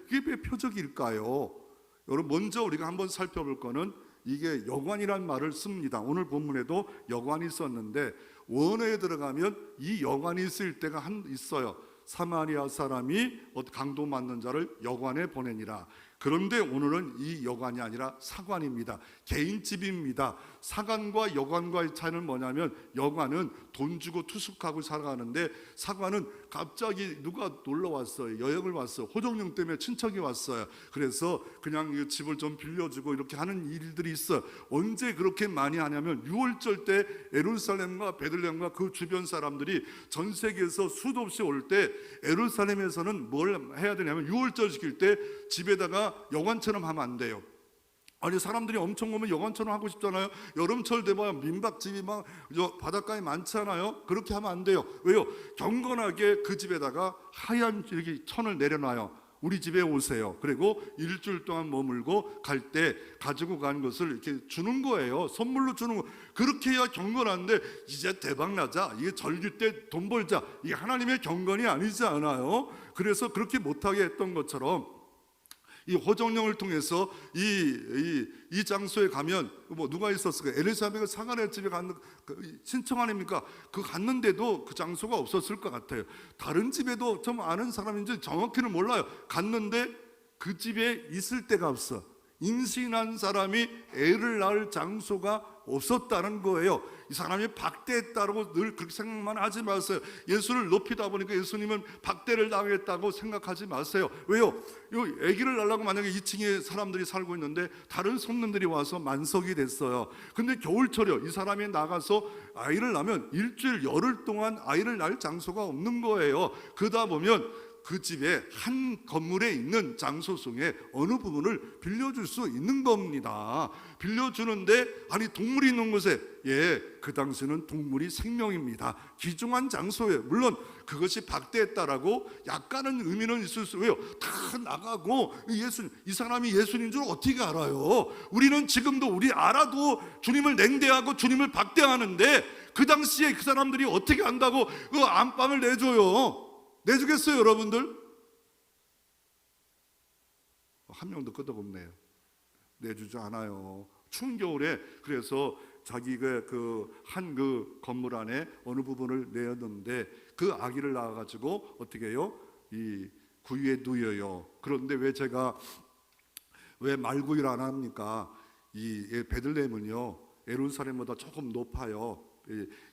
이게 왜 표적일까요? 여러분 먼저 우리가 한번 살펴볼 거는 이게 여관이란 말을 씁니다. 오늘 본문에도 여관이 썼는데 원어에 들어가면 이 여관이 있을 때가 있어요. 사마리아 사람이 강도 맞는 자를 여관에 보내니라. 그런데 오늘은 이 여관이 아니라 사관입니다. 개인집입니다. 사관과 여관과의 차이는 뭐냐면 여관은 돈 주고 투숙하고 살아가는데 사관은 갑자기 누가 놀러 왔어요. 여행을 왔어요. 호적령 때문에 친척이 왔어요. 그래서 그냥 이 집을 좀 빌려주고 이렇게 하는 일들이 있어요. 언제 그렇게 많이 하냐면 6월절 때 예루살렘과 베들레헴과 그 주변 사람들이 전 세계에서 수도 없이 올 때 예루살렘에서는 뭘 해야 되냐면 6월절 지킬 때 집에다가 여관처럼 하면 안 돼요. 아니 사람들이 엄청 오면 여관처럼 하고 싶잖아요. 여름철 되면 민박집이 막 바닷가에 많잖아요. 그렇게 하면 안 돼요. 왜요? 경건하게 그 집에다가 하얀 이렇게 천을 내려놔요. 우리 집에 오세요. 그리고 일주일 동안 머물고 갈 때 가지고 가는 것을 이렇게 주는 거예요. 선물로 주는 거. 그렇게 해야 경건한데 이제 대박 나자, 이게 절기 때 돈 벌자, 이게 하나님의 경건이 아니지 않아요? 그래서 그렇게 못하게 했던 것처럼 이 호정령을 통해서 이 장소에 가면 뭐 누가 있었을까? 엘리사벳이 사가랴 집에 갔는 신청 아닙니까? 그 갔는데도 그 장소가 없었을 것 같아요. 다른 집에도 좀 아는 사람인지 정확히는 몰라요. 갔는데 그 집에 있을 데가 없어. 임신한 사람이 애를 낳을 장소가 없었다는 거예요. 이 사람이 박대했다고 늘 그렇게 생각만 하지 마세요. 예수를 높이다 보니까 예수님은 박대를 당했다고 생각하지 마세요. 왜요? 이 아기를 낳으려고 만약에 2층에 사람들이 살고 있는데 다른 손님들이 와서 만석이 됐어요. 근데 겨울철이요. 이 사람이 나가서 아이를 낳으면 일주일 열흘 동안 아이를 낳을 장소가 없는 거예요. 그러다 보면 그 집에 한 건물에 있는 장소 중에 어느 부분을 빌려줄 수 있는 겁니다. 빌려주는데 아니 동물이 있는 곳에 그 당시는 동물이 생명입니다. 귀중한 장소예요. 물론 그것이 박대했다라고 약간은 의미는 있을 수. 왜요? 다 나가고 이 사람이 예수님인 줄 어떻게 알아요? 우리는 지금도 우리 알아도 주님을 냉대하고 주님을 박대하는데 그 당시에 그 사람들이 어떻게 안다고 그 안방을 내줘요? 내주겠어요, 여러분들? 한 명도 끄덕없네요. 내주지 않아요. 추운 겨울에 그래서 자기가 그 건물 안에 어느 부분을 내었는데 그 아기를 낳아가지고 어떻게 해요? 이 구유에 누여요. 그런데 왜 말구유를 안 합니까? 이 베들레헴은요 예루살렘보다 조금 높아요.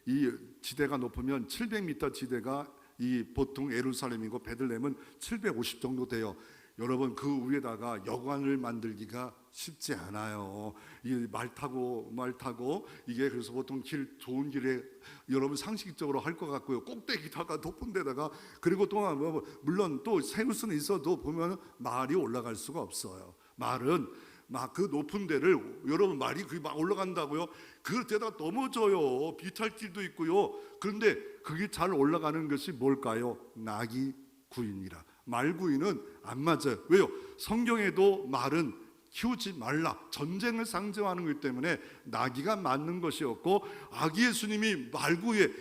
이 지대가 높으면 700m 지대가 이 보통 예루살렘이고 베들레헴은 750 정도 돼요. 여러분 그 위에다가 여관을 만들기가 쉽지 않아요. 이 말 타고 이게 그래서 보통 좋은 길에 여러분 상식적으로 할 것 같고요. 꼭대기다가 높은 데다가 그리고 또 물론 또 세울 수는 있어도 보면 말이 올라갈 수가 없어요. 말은 막 그 높은 데를 여러분 말이 막 올라간다고요? 그때다가 넘어져요. 비탈길도 있고요. 그런데 그게 잘 올라가는 것이 뭘까요? 나귀 구이니라. 말 구이는 안 맞아요. 왜요? 성경에도 말은 키우지 말라, 전쟁을 상징하는 것이기 때문에 나귀가 맞는 것이었고 아기 예수님이 말구에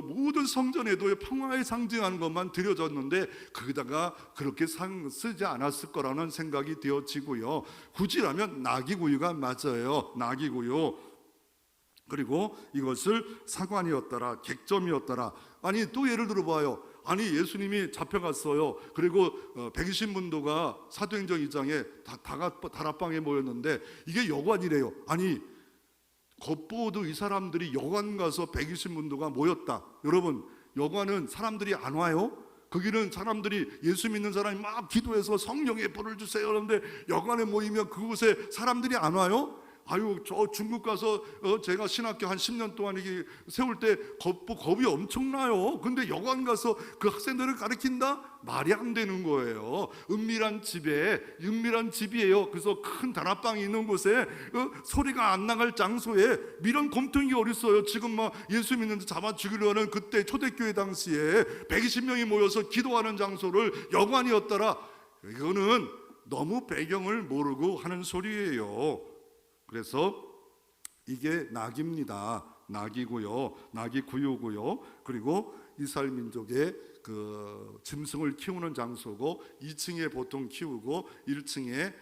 모든 성전에도 평화에 상징하는 것만 드려졌는데 거기다가 그렇게 쓰지 않았을 거라는 생각이 되어지고요. 굳이라면 나귀구이가 맞아요. 나귀구이. 그리고 이것을 사관이었더라, 객점이었더라. 아니 또 예를 들어봐요. 아니 예수님이 잡혀갔어요. 그리고 120문도가 사도행전 2장에 다락방에 모였는데 이게 여관이래요. 아니 겉보도 이 사람들이 여관 가서 120문도가 모였다. 여러분, 여관은 사람들이 안 와요? 거기는 사람들이, 예수 믿는 사람이 막 기도해서 성령의 불을 주세요 그런데 여관에 모이면 그곳에 사람들이 안 와요? 아유, 저 중국 가서 제가 신학교 한 10년 동안 이게 세울 때 겁이 엄청나요. 근데 여관 가서 그 학생들을 가르친다? 말이 안 되는 거예요. 은밀한 집이에요. 그래서 큰 다락방이 있는 곳에 소리가 안 나갈 장소에 미련 곰탱이 어딨어요. 지금 막 예수 믿는 데 잡아 죽이려 하는 그때 초대교회 당시에 120명이 모여서 기도하는 장소를 여관이었더라. 이거는 너무 배경을 모르고 하는 소리예요. 그래서 이게 낙입니다. 낙이고요, 낙이 구유고요. 그리고 이스라엘 민족의 그 짐승을 키우는 장소고 2층에 보통 키우고 1층에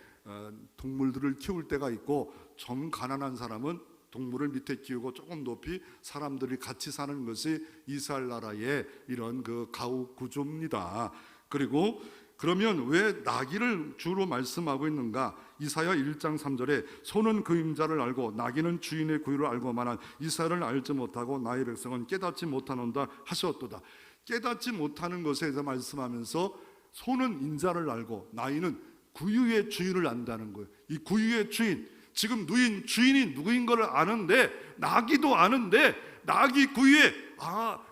동물들을 키울 때가 있고 좀 가난한 사람은 동물을 밑에 키우고 조금 높이 사람들이 같이 사는 것이 이스라엘 나라의 이런 그 가옥 구조입니다. 그리고 그러면 왜 나귀를 주로 말씀하고 있는가? 이사야 1장 3절에 소는 그 임자를 알고 나귀는 주인의 구유를 알고만한 이스라엘을 알지 못하고 나의 백성은 깨닫지 못하는다 하셨도다. 깨닫지 못하는 것에 대해서 말씀하면서 소는 인자를 알고 나귀는 구유의 주인을 안다는 거예요. 이 구유의 주인, 지금 주인이 누구인 걸 아는데, 나귀도 아는데 나귀 구유에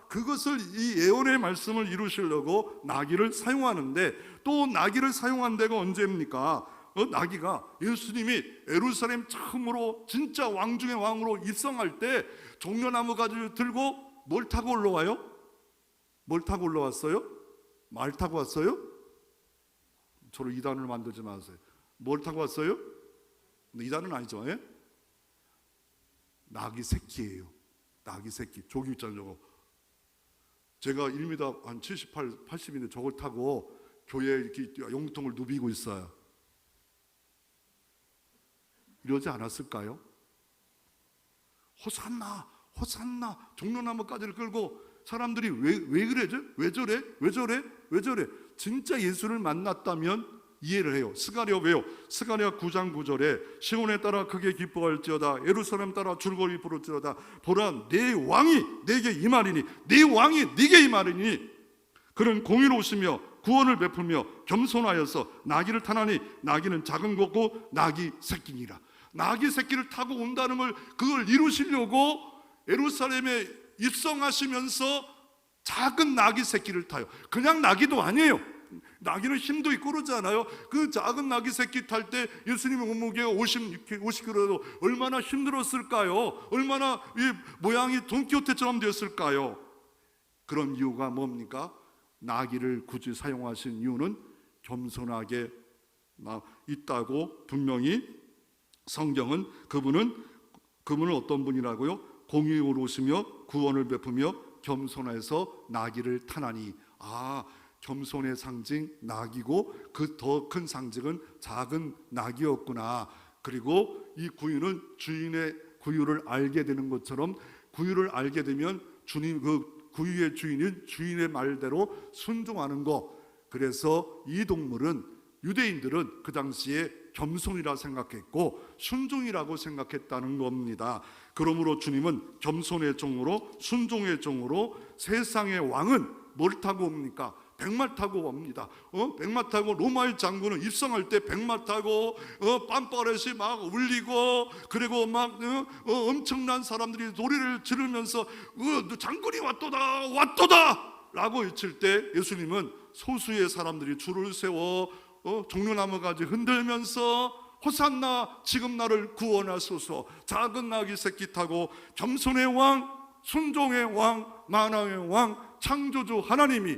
그것을 이 예언의 말씀을 이루시려고 나귀를 사용하는데, 또 나귀를 사용한 데가 언제입니까? 나귀가 예수님이 예루살렘 처음으로 진짜 왕 중의 왕으로 입성할 때 종려나무 가지를 들고 뭘 타고 올라와요? 뭘 타고 올라왔어요? 말 타고 왔어요? 저로 이단을 만들지 마세요. 뭘 타고 왔어요? 이단은 아니죠. 예? 나귀 새끼예요. 나귀 새끼. 조기 있잖아요. 저거. 제가 1m 한 78, 80인데 저걸 타고 교회에 이렇게 용통을 누비고 있어요. 이러지 않았을까요? 호산나, 호산나, 종려나무까지를 끌고 사람들이 왜 그러죠? 왜 저래? 진짜 예수를 만났다면 이해를 해요. 스가랴 왜요? 스가랴 9장 9절에 시온에 따라 크게 기뻐할지어다 예루살렘 따라 줄거리 부를지어다 보라 내 왕이 내게 임하리니 내 왕이 네게 임하리니 그는 공의로우시며 구원을 베풀며 겸손하여서 나귀를 타나니 나귀는 작은 거고 나귀 새끼니라. 나귀 새끼를 타고 온다는 걸 그걸 이루시려고 예루살렘에 입성하시면서 작은 나귀 새끼를 타요. 그냥 나귀도 아니에요. 나귀는 힘도 있고 그러잖아요. 그 작은 나귀 새끼 탈 때 예수님의 몸무게가 50kg도 얼마나 힘들었을까요? 얼마나 이 모양이 돈키호테처럼 되었을까요? 그런 이유가 뭡니까? 나귀를 굳이 사용하신 이유는 겸손하게 있다고 분명히 성경은 그분은 어떤 분이라고요? 공의로우시며 구원을 베푸며 겸손해서 나귀를 타나니. 겸손의 상징 나귀고 그 더 큰 상징은 작은 나귀였구나. 그리고 이 구유는 주인의 구유를 알게 되는 것처럼 구유를 알게 되면 주님 그 구유의 주인은 주인의 말대로 순종하는 것. 그래서 이 동물은 유대인들은 그 당시에 겸손이라 생각했고 순종이라고 생각했다는 겁니다. 그러므로 주님은 겸손의 종으로 순종의 종으로 세상의 왕은 뭘 타고 옵니까? 백마 타고 옵니다. 백마 타고 로마의 장군은 입성할 때 백마 타고 빰빠렛이 막 울리고 그리고 막 엄청난 사람들이 노래를 지르면서 장군이 왔도다 라고 외칠 때 예수님은 소수의 사람들이 줄을 세워 종려나무 가지 흔들면서 호산나 지금 나를 구원하소서 작은 나귀 새끼 타고 겸손의 왕 순종의 왕 만왕의 왕 창조주 하나님이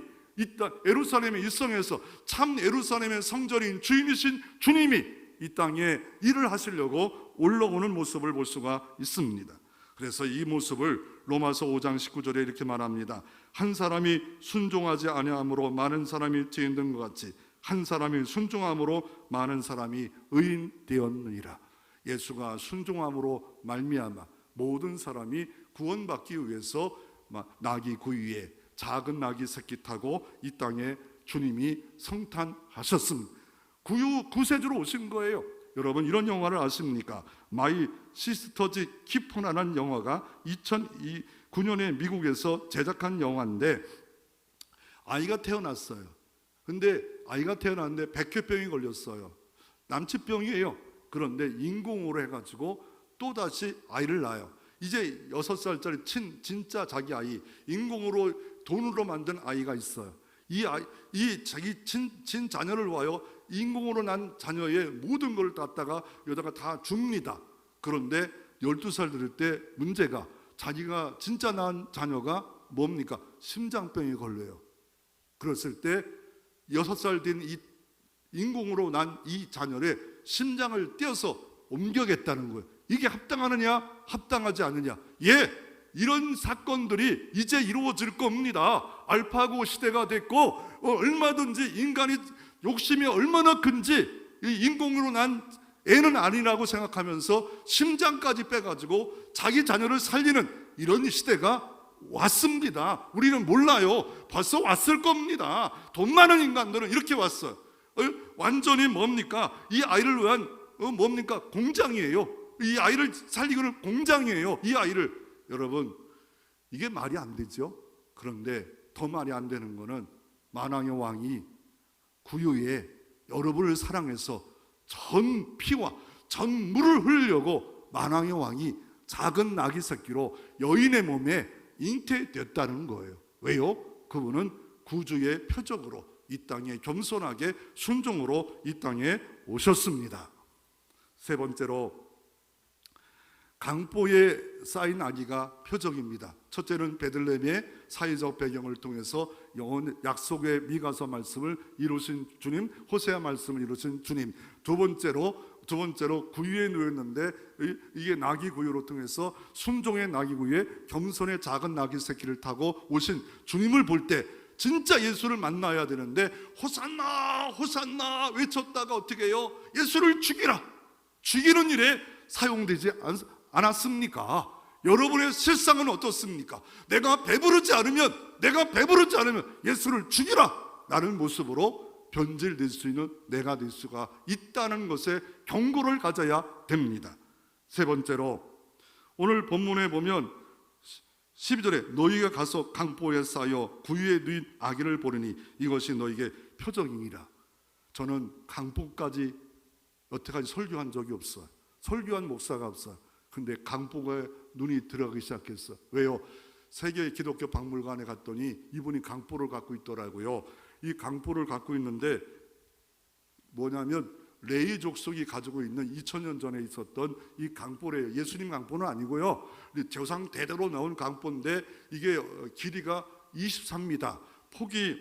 예루살렘에 입성해서 참 예루살렘의 성전인 주인이신 주님이 이 땅에 일을 하시려고 올라오는 모습을 볼 수가 있습니다. 그래서 이 모습을 로마서 5장 19절에 이렇게 말합니다. 한 사람이 순종하지 아니함으로 많은 사람이 죄인된 것 같이 한 사람이 순종함으로 많은 사람이 의인 되었느니라. 예수가 순종함으로 말미암아 모든 사람이 구원받기 위해서 나귀 구유에 작은 아기 새끼 타고 이 땅에 주님이 성탄하셨습니다. 구세주로 오신 거예요. 여러분 이런 영화를 아십니까? 마이 시스터즈 키퍼라는 영화가 2009년에 미국에서 제작한 영화인데 아이가 태어났어요. 근데 아이가 태어났는데 백혈병이 걸렸어요. 남치병이에요. 그런데 인공으로 해가지고 또다시 아이를 낳아요. 이제 6살짜리 진짜 자기 아이, 인공으로 돈으로 만든 아이가 있어요. 이 자기 친 자녀를 와요. 인공으로 난 자녀의 모든 걸 갖다가 여자가 다 줍니다. 그런데 12살 될 때 문제가, 자기가 진짜 낳은 자녀가 뭡니까? 심장병이 걸려요. 그랬을 때 6살 된 이 인공으로 난 이 자녀의 심장을 떼어서 옮겨겠다는 거예요. 이게 합당하느냐 합당하지 않느냐. 이런 사건들이 이제 이루어질 겁니다. 알파고 시대가 됐고 얼마든지 인간이 욕심이 얼마나 큰지 이 인공으로 난 애는 아니라고 생각하면서 심장까지 빼가지고 자기 자녀를 살리는 이런 시대가 왔습니다. 우리는 몰라요. 벌써 왔을 겁니다. 돈 많은 인간들은 이렇게 왔어요. 완전히 뭡니까? 이 아이를 위한 뭡니까? 공장이에요. 이 아이를 살리고는 공장이에요. 이 아이를. 여러분 이게 말이 안 되죠. 그런데 더 말이 안 되는 거는 만왕의 왕이 구유에 여러분을 사랑해서 전 피와 전 물을 흘리려고 만왕의 왕이 작은 아기 새끼로 여인의 몸에 잉태됐다는 거예요. 왜요? 그분은 구주의 표적으로 이 땅에 겸손하게 순종으로 이 땅에 오셨습니다. 세 번째로 강보에 쌓인 아기가 표적입니다. 첫째는 베들레헴의 사회적 배경을 통해서 영원 약속의 미가서 말씀을 이루신 주님, 호세아 말씀을 이루신 주님. 두 번째로 구유에 누웠는데 이게 나귀 구유로 통해서 순종의 나귀 구유에 겸손의 작은 나귀 새끼를 타고 오신 주님을 볼 때 진짜 예수를 만나야 되는데 호산나 호산나 외쳤다가 어떻게 해요? 예수를 죽이라, 죽이는 일에 사용되지 않았습니까? 여러분의 실상은 어떻습니까? 내가 배부르지 않으면 예수를 죽이라 라는 모습으로 변질될 수 있는 내가 될 수가 있다는 것에 경고를 가져야 됩니다. 세 번째로 오늘 본문에 보면 12절에 너희가 가서 강보에 쌓여 구유에 누인 아기를 보리니 이것이 너희에게 표적이니라. 저는 강보까지 여태까지 설교한 적이 없어요. 설교한 목사가 없어요. 근데 강보에 눈이 들어가기 시작했어. 왜요? 세계 기독교 박물관에 갔더니 이분이 강보를 갖고 있더라고요. 이 강보를 갖고 있는데 뭐냐면 레위 족속이 가지고 있는 2000년 전에 있었던 이 강보래요. 예수님 강보는 아니고요. 조상 대대로 나온 강보인데 이게 길이가 23m, 폭이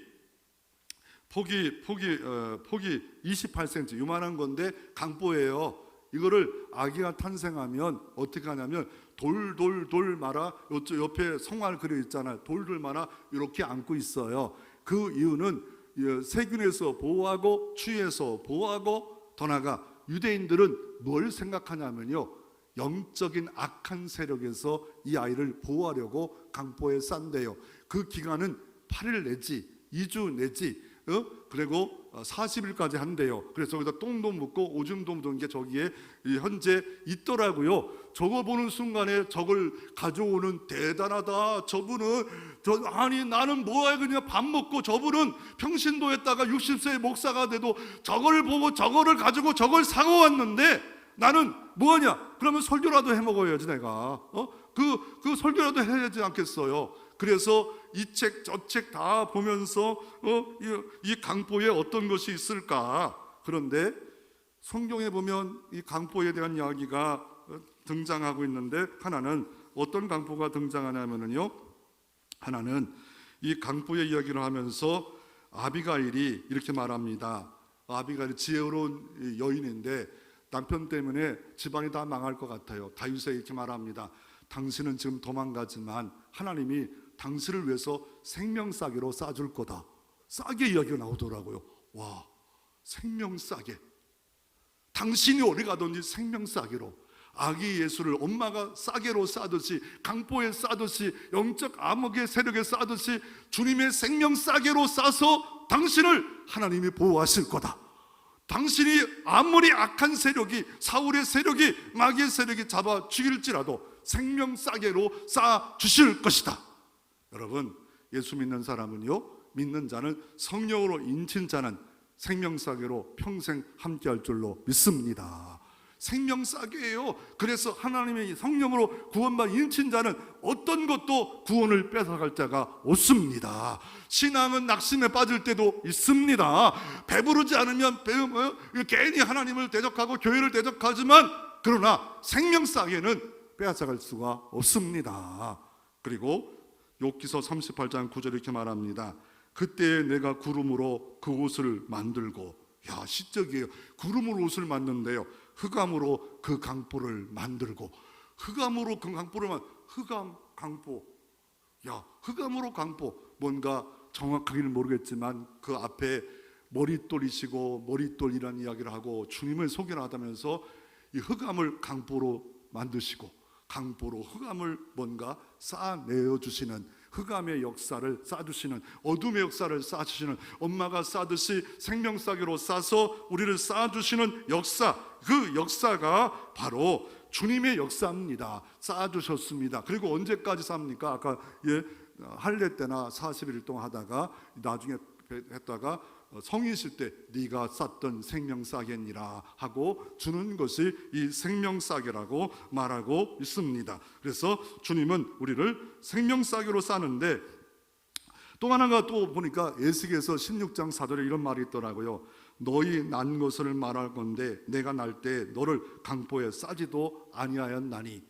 28cm, 요만한 건데 강보예요. 이거를 아기가 탄생하면 어떻게 하냐면 돌 말아, 옆에 성화를 그려 있잖아요. 돌 말아 이렇게 안고 있어요. 그 이유는 세균에서 보호하고 추위에서 보호하고, 더 나아가 유대인들은 뭘 생각하냐면요, 영적인 악한 세력에서 이 아이를 보호하려고 강보에 싼대요. 그 기간은 8일 내지 2주 내지 그리고 40일까지 한대요. 그래서 거기다 똥도 묻고 오줌도 묻은 게 저기에 현재 있더라고요. 저거 보는 순간에 저걸 가져오는 대단하다. 저분은 아니 나는 뭐야 그냥 밥 먹고, 저분은 평신도에다가 60세의 목사가 돼도 저걸 보고 저거를 가지고 저걸 사고 왔는데 나는 뭐하냐? 그러면 설교라도 해 먹어야지 내가. 그 설교라도 해야지 않겠어요? 그래서 이 책 저 책 다 보면서 이 강보에 어떤 것이 있을까? 그런데 성경에 보면 이 강보에 대한 이야기가 등장하고 있는데, 하나는 어떤 강보가 등장하냐면요, 하나는 이 강보의 이야기를 하면서 아비가일이 이렇게 말합니다. 아비가일이 지혜로운 여인인데 남편 때문에 집안이 다 망할 것 같아요. 다윗에게 이렇게 말합니다. 당신은 지금 도망가지만 하나님이 당신을 위해서 생명 싸게로 싸줄 거다. 싸게 이야기가 나오더라고요. 와, 생명 싸게. 당신이 어디 가든지 생명 싸게로. 아기 예수를 엄마가 싸개로 싸듯이, 강보에 싸듯이, 영적 암흑의 세력에 싸듯이 주님의 생명 싸개로 싸서 당신을 하나님이 보호하실 거다. 당신이 아무리 악한 세력이, 사울의 세력이, 마귀의 세력이 잡아 죽일지라도 생명 싸개로 쌓아 주실 것이다. 여러분, 예수 믿는 사람은요, 믿는 자는, 성령으로 인친 자는 생명 싸개로 평생 함께할 줄로 믿습니다. 생명 싸개예요. 그래서 하나님의 성령으로 구원받은 인친 자는 어떤 것도 구원을 뺏어갈 자가 없습니다. 신앙은 낙심에 빠질 때도 있습니다. 배부르지 않으면 괜히 하나님을 대적하고 교회를 대적하지만, 그러나 생명 싸개는 빼앗아갈 수가 없습니다. 그리고 욥기서 38장 9절 이렇게 말합니다. 그때 내가 구름으로 그 옷을 만들고, 야, 시적이에요. 구름으로 옷을 만든대요. 흑암으로 그 강보를 만들고, 흑암으로 그 강보를 흑암 강보, 야, 흑암으로 강보, 뭔가 정확하게는 모르겠지만 그 앞에 머릿돌이시고 머릿돌이라는 이야기를 하고 주님을 소개하다면서 이 흑암을 강보로 만드시고, 강보로 흑암을 뭔가 쌓아내어 주시는, 흑암의 역사를 쌓아주시는, 어둠의 역사를 쌓아주시는, 엄마가 쌓듯이 생명 싸개로 싸서 우리를 쌓아주시는 역사, 그 역사가 바로 주님의 역사입니다. 쌓아주셨습니다. 그리고 언제까지 쌓습니까? 아까 할례 때나 40일 동안 하다가 나중에 했다가 성이실 때 네가 쌓던 생명 싸개니라 하고 주는 것이 이 생명 싸개라고 말하고 있습니다. 그래서 주님은 우리를 생명 싸개로 싸는데, 또 하나가 또 보니까 에스겔서 16장 4절에 이런 말이 있더라고요. 너희 난 것을 말할 건데 내가 날 때 너를 강보에 싸지도 아니하였나니.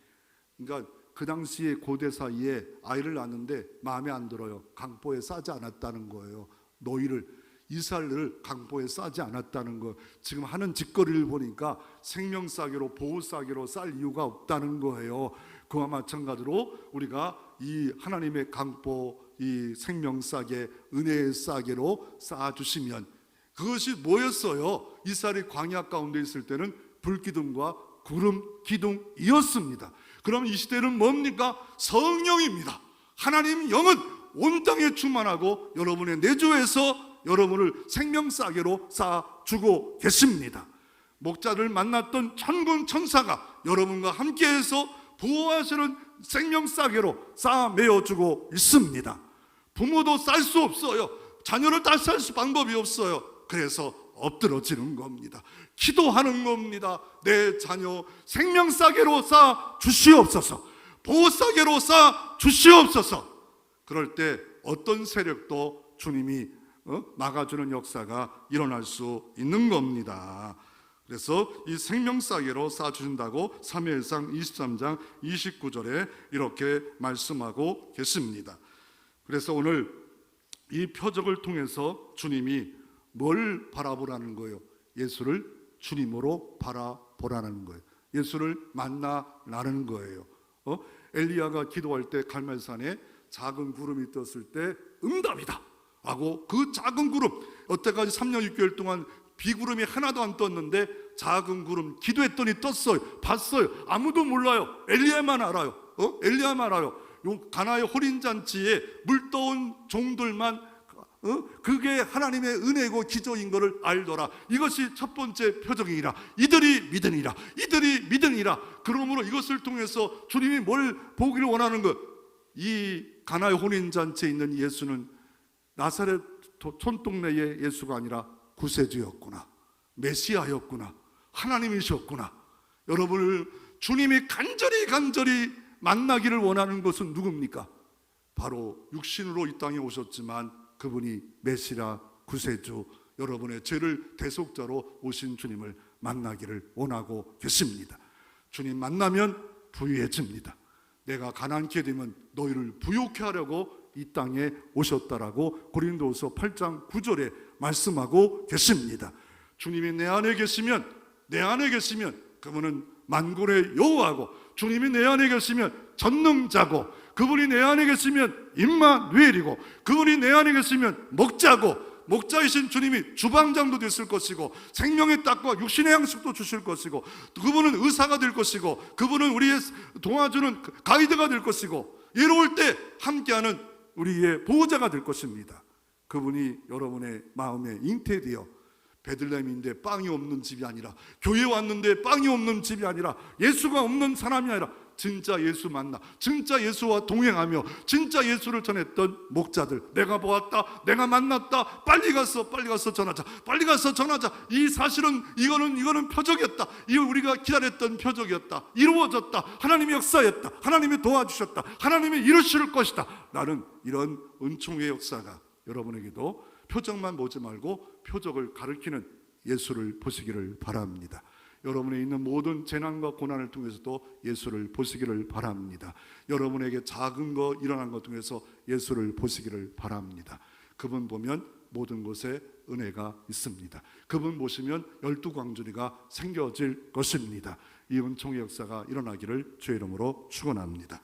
그러니까 그 당시에 고대 사이에 아이를 낳는데 마음에 안 들어요. 강보에 싸지 않았다는 거예요. 너희를, 이스라엘을 강보에 싸지 않았다는 거. 지금 하는 짓거리를 보니까 생명 싸개로, 보호 싸개로 쌀 이유가 없다는 거예요. 그와 마찬가지로 우리가 이 하나님의 강보, 이 생명 싸개, 은혜의 싸개로 쌓아주시면, 그것이 뭐였어요? 이스라엘이 광야 가운데 있을 때는 불기둥과 구름 기둥이었습니다. 그럼 이 시대는 뭡니까? 성령입니다. 하나님 영은 온 땅에 충만하고 여러분의 내주에서 여러분을 생명 싸개로 쌓아주고 계십니다. 목자를 만났던 천군 천사가 여러분과 함께해서 보호하시는 생명 싸개로 쌓아 메어주고 있습니다. 부모도 쌀 수 없어요. 자녀를 쌀 수 방법이 없어요. 그래서 엎드러지는 겁니다. 기도하는 겁니다. 내 자녀 생명 싸개로 쌓아 주시옵소서, 보호 싸개로 쌓아 주시옵소서. 그럴 때 어떤 세력도 주님이 막아주는 역사가 일어날 수 있는 겁니다. 그래서 이 생명 싸개로 쌓아주신다고 사무엘상 23장 29절에 이렇게 말씀하고 계십니다. 그래서 오늘 이 표적을 통해서 주님이 뭘 바라보라는 거예요? 예수를 주님으로 바라보라는 거예요. 예수를 만나라는 거예요. 엘리야가 기도할 때 갈멜산에 작은 구름이 떴을 때 응답이다 하고, 그 작은 구름, 여태까지 3년 6개월 동안 비구름이 하나도 안 떴는데 작은 구름 기도했더니 떴어요. 봤어요. 아무도 몰라요. 엘리야만 알아요. 엘리야만 알아요. 요 가나의 호린잔치에 물 떠온 종들만 그게 하나님의 은혜고 기적인 것을 알더라. 이것이 첫 번째 표적이니라. 이들이 믿으니라. 이들이 믿으니라. 그러므로 이것을 통해서 주님이 뭘 보기를 원하는 것, 이 가나의 혼인잔치에 있는 예수는 나사렛 촌동네의 예수가 아니라 구세주였구나, 메시아였구나, 하나님이셨구나. 여러분을 주님이 간절히 만나기를 원하는 것은 누굽니까? 바로 육신으로 이 땅에 오셨지만 그분이 메시아, 구세주, 여러분의 죄를 대속자로 오신 주님을 만나기를 원하고 계십니다. 주님 만나면 부유해집니다. 내가 가난케 되면 너희를 부욕케 하려고 이 땅에 오셨다라고 고린도후서 8장 9절에 말씀하고 계십니다. 주님이 내 안에 계시면 그분은 만군의 여호와고, 주님이 내 안에 계시면 전능자고, 그분이 내 안에 계시면 임마누엘이고, 그분이 내 안에 계시면 목자고, 목자이신 주님이 주방장도 됐을 것이고 생명의 떡과 육신의 양식도 주실 것이고 그분은 의사가 될 것이고 그분은 우리의 도와주는 가이드가 될 것이고 외로울 때 함께하는 우리의 보호자가 될 것입니다. 그분이 여러분의 마음에 잉태되어 베들레헴인데 빵이 없는 집이 아니라 교회 왔는데 빵이 없는 집이 아니라 예수가 없는 사람이 아니라 진짜 예수 만나 진짜 예수와 동행하며 진짜 예수를 전했던 목자들 내가 보았다 내가 만났다 빨리 가서 전하자 이 사실은 이거는 표적이었다 이거 우리가 기다렸던 표적이었다 이루어졌다 하나님의 역사였다 하나님이 도와주셨다 하나님이 이루실 것이다 나는 이런 은총의 역사가 여러분에게도 표적만 보지 말고 표적을 가리키는 예수를 보시기를 바랍니다. 여러분에 있는 모든 재난과 고난을 통해서도 예수를 보시기를 바랍니다. 여러분에게 작은 거 일어난 것 중에서 예수를 보시기를 바랍니다. 그분 보면 모든 곳에 은혜가 있습니다. 그분 보시면 12광주리가 생겨질 것입니다. 이 은총의 역사가 일어나기를 주의 이름으로 축원합니다.